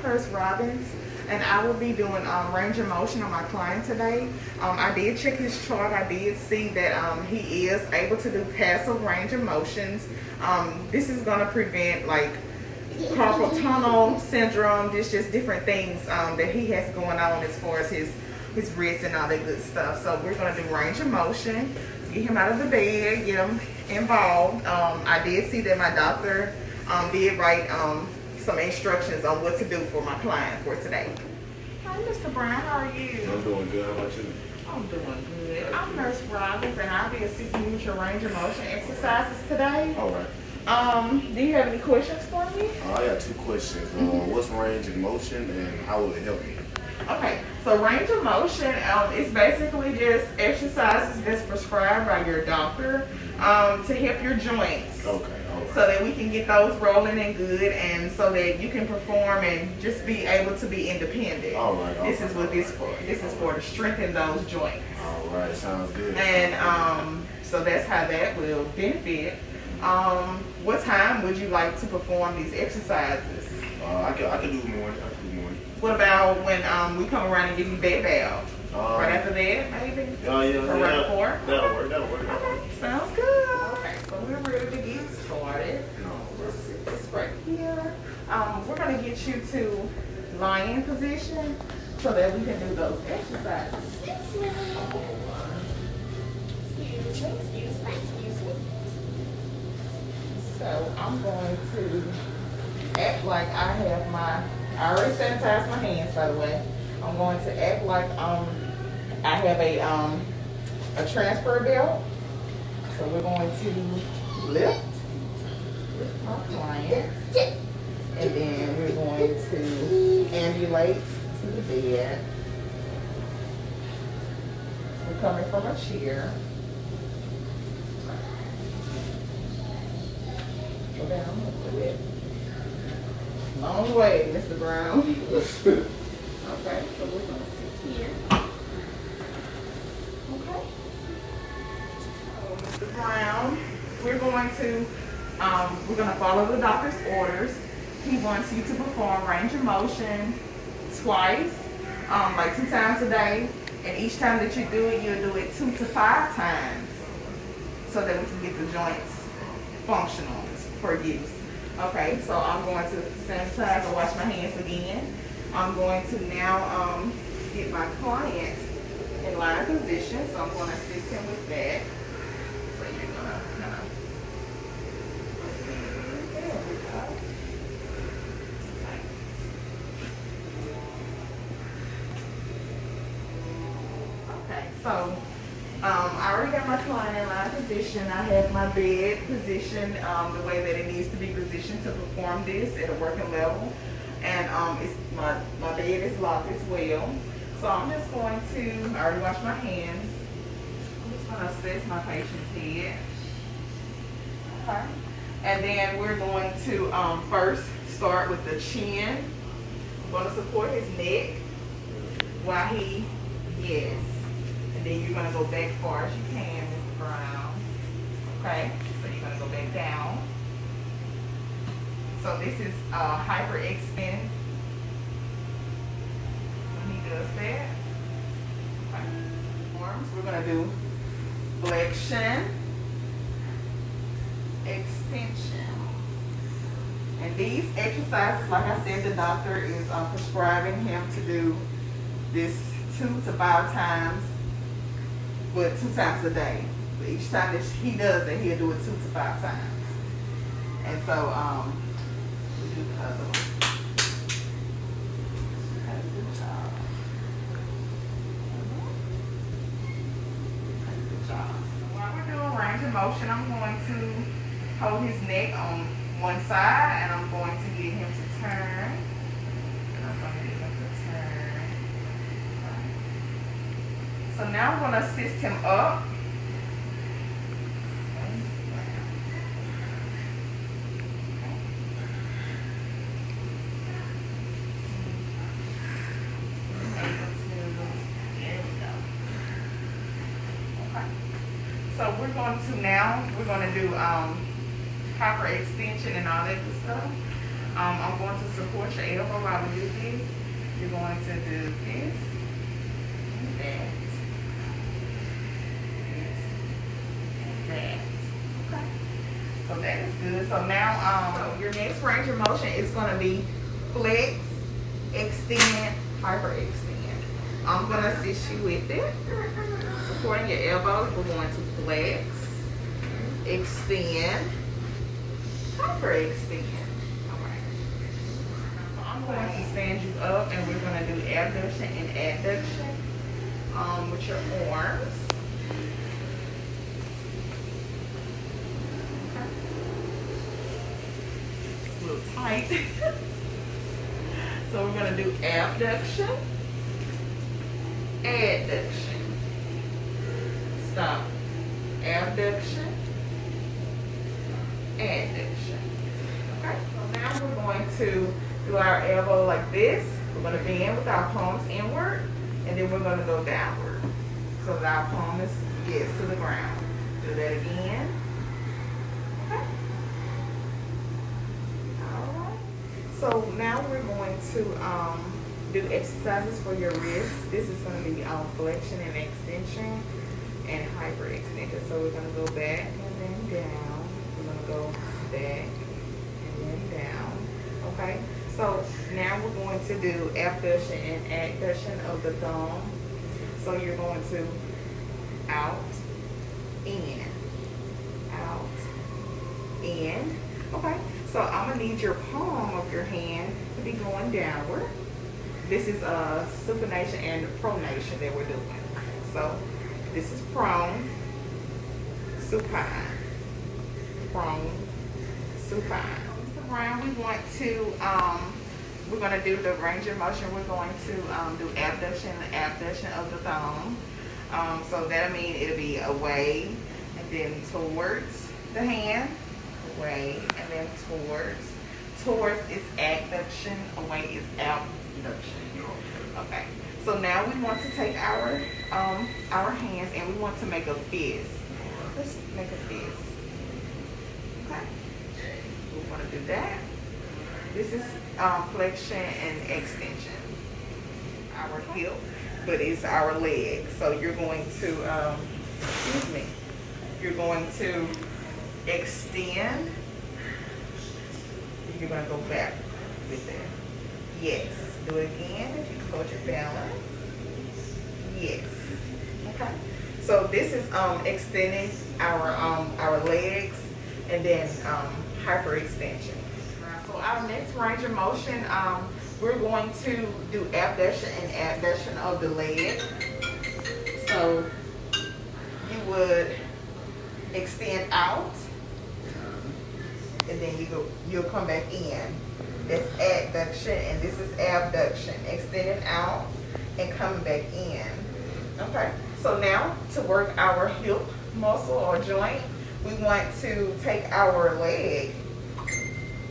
Nurse Robbins, and I will be doing range of motion on my client today. I did check his chart. I did see that he is able to do passive range of motions. This is going to prevent like carpal tunnel syndrome. There's just different things that he has going on as far as his wrist and all that good stuff. So we're going to do range of motion, get him out of the bed, get him involved. I did see that my doctor did write some instructions on what to do for my client for today. Hi, Mr. Brown, how are you? I'm doing good. How about you? I'm doing good. I'm Nurse Robbins, and I'll be assisting you with your range of motion exercises today. All right. Do you have any questions for me? I got 2 questions. What's range of motion and how will it help me? Okay, so range of motion is basically just exercises that's prescribed by your doctor to help your joints. Okay. So that we can get those rolling and good, and so that you can perform and just be able to be independent. All right. This is what this for. This is for to strengthen those joints. All right. Sounds good. And so that's how that will benefit. What time would you like to perform these exercises? I could do morning. What about when we come around and give you bed bath? Right after that, maybe? Yeah. Or right before? That'll work. Okay, sounds good. Okay, so we're ready to get started. Just sit this right here. We're going to get you to lying position so that we can do those exercises. Excuse me. So I'm going to act like I have I already sanitized my hands, by the way. I'm going to act like I have a transfer belt. So we're going to lift my client, and then we're going to ambulate to the bed. We're coming from a chair. Go down a little bit. Long way, Mr. Brown. Okay, so we're going to sit here. Okay. So, Mr. Brown, we're going to follow the doctor's orders. He wants you to perform range of motion twice, like 2 times a day. And each time that you do it, you'll do it 2 to 5 times so that we can get the joints functional for use. Okay, so I'm going to sanitize and wash my hands again. I'm going to now get my client in line position, so I'm going to assist him with that. So you're going to kind of, there we go. Okay, so I already got my client in line position. I have my bed positioned the way that it needs to be positioned to perform this at a working level. And my bed is locked as well. So I'm just going to, I already washed my hands. I'm just going to assess my patient's head. Okay. And then we're going to first start with the chin. I'm going to support his neck while he, yes. And then you're going to go back far as you can, Mr. Brown. Okay, so you're going to go back down. So this is hyperextend when he does that. Okay. Arms, we're going to do flexion, extension. And these exercises, like I said, the doctor is prescribing him to do this 2 to 5 times, but 2 times a day. But each time that he does it, he'll do it 2 to 5 times. And so, we do the other one. Good job. Good job. While we're doing range of motion, I'm going to hold his neck on one side, and I'm going to get him to turn. So now I'm going to assist him up. So we're going to do hyper extension and all that good stuff. I'm going to support your elbow while we do this. You're going to do this and that. This and that. Okay. So that is good. So now your next range of motion is going to be flex, extend, hyperextend. I'm going to assist you with it. Supporting your elbows, we're going to flex, extend, hyperextend. I'm going to stand you up and we're going to do abduction and adduction with your arms. Okay. It's a little tight. So we're going to do abduction, adduction. Stop. Abduction, adduction. Okay, so now we're going to do our elbow like this. We're going to bend with our palms inward, and then we're going to go downward. So that our palm gets to the ground. Do that again. Okay. Alright. So now we're going to do exercises for your wrists. This is going to be flexion and extension and hyperextension. So we're going to go back and then down. We're going to go back and then down. Okay. So now we're going to do abduction and adduction of the thumb. So you're going to out, in, out, in. Okay. So I'm gonna need your palm of your hand to be going downward. This is supination and pronation that we're doing. So this is prone, supine, prone, supine. We want to, we're going to do the range of motion. We're going to do abduction and abduction of the thumb. So that'll mean it'll be away and then towards the hand, away and then towards. Towards is adduction, away is abduction. Okay. So now we want to take our hands and we want to make a fist. Let's make a fist. Okay. We want to do that. This is flexion and extension. Our hip, but it's our leg. So you're going to, excuse me, you're going to extend. You're going to go back with that. Yes. Do it again if you hold your balance. Yes. Okay. So this is extending our legs and then hyperextension. So our next range of motion, we're going to do abduction and adduction of the leg. So you would extend out, and then you'll come back in. That's adduction, and this is abduction. Extending out and coming back in. Okay. So now to work our hip muscle or joint, we want to take our leg,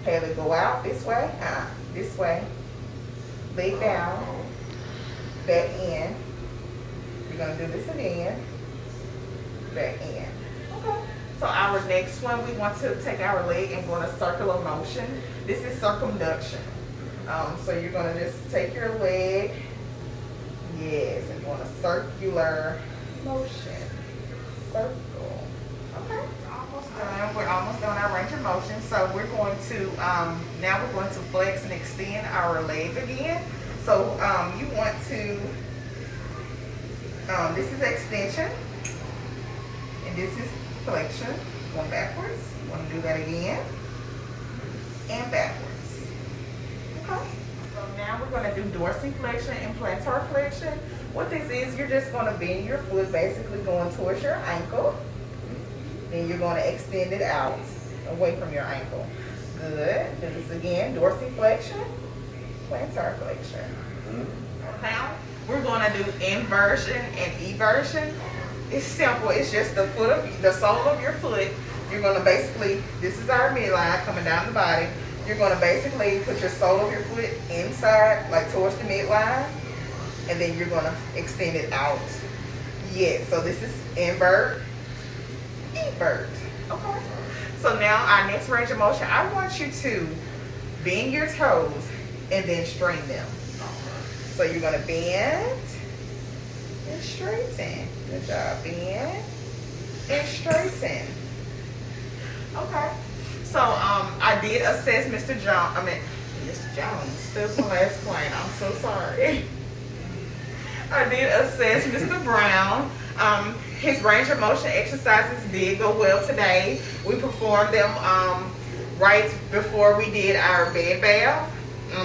have it go out this way, leg down, back in. We're gonna do this again, back in. Okay. So our next one, we want to take our leg and go in a circular motion. This is circumduction. So you're gonna just take your leg, yes, and you want a circular motion, circle. Okay. Almost done. We're almost done our range of motion. So we're going to now we're going to flex and extend our leg again. So you want to this is extension and this is flexion. Going backwards. You want to do that again and backwards. Okay. So now we're going to do dorsiflexion and plantar flexion. What this is, you're just going to bend your foot, basically going towards your ankle. Then you're going to extend it out away from your ankle. Good. Do this again. Dorsiflexion, plantar flexion. Now we're going to do inversion and eversion. It's simple. It's just the sole of your foot. You're going to basically, this is our midline coming down the body. You're going to basically put your sole of your foot inside, like towards the midline, and then you're going to extend it out. Yes. So this is invert. Evert. Okay. So now our next range of motion, I want you to bend your toes and then straighten them. So you're gonna bend and straighten. Good job. Bend and straighten. Okay. So I did assess Mr. Jones. That's my last point. I'm so sorry. I did assess Mr. Brown. His range of motion exercises did go well today. We performed them right before we did our bed bath.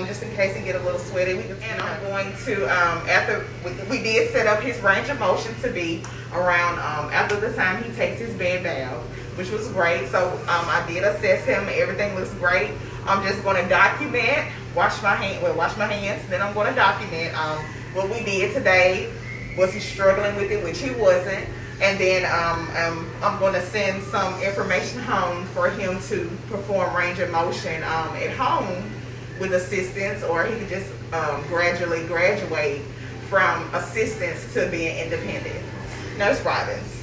Just in case he get a little sweaty. And I'm going to, after we did set up his range of motion to be around after the time he takes his bed bath, which was great. So I did assess him. Everything looks great. I'm just going to document, wash my hands, then I'm going to document what we did today. Was he struggling with it, which he wasn't. And then I'm going to send some information home for him to perform range of motion at home with assistance, or he could just gradually graduate from assistance to being independent. Nurse Robbins.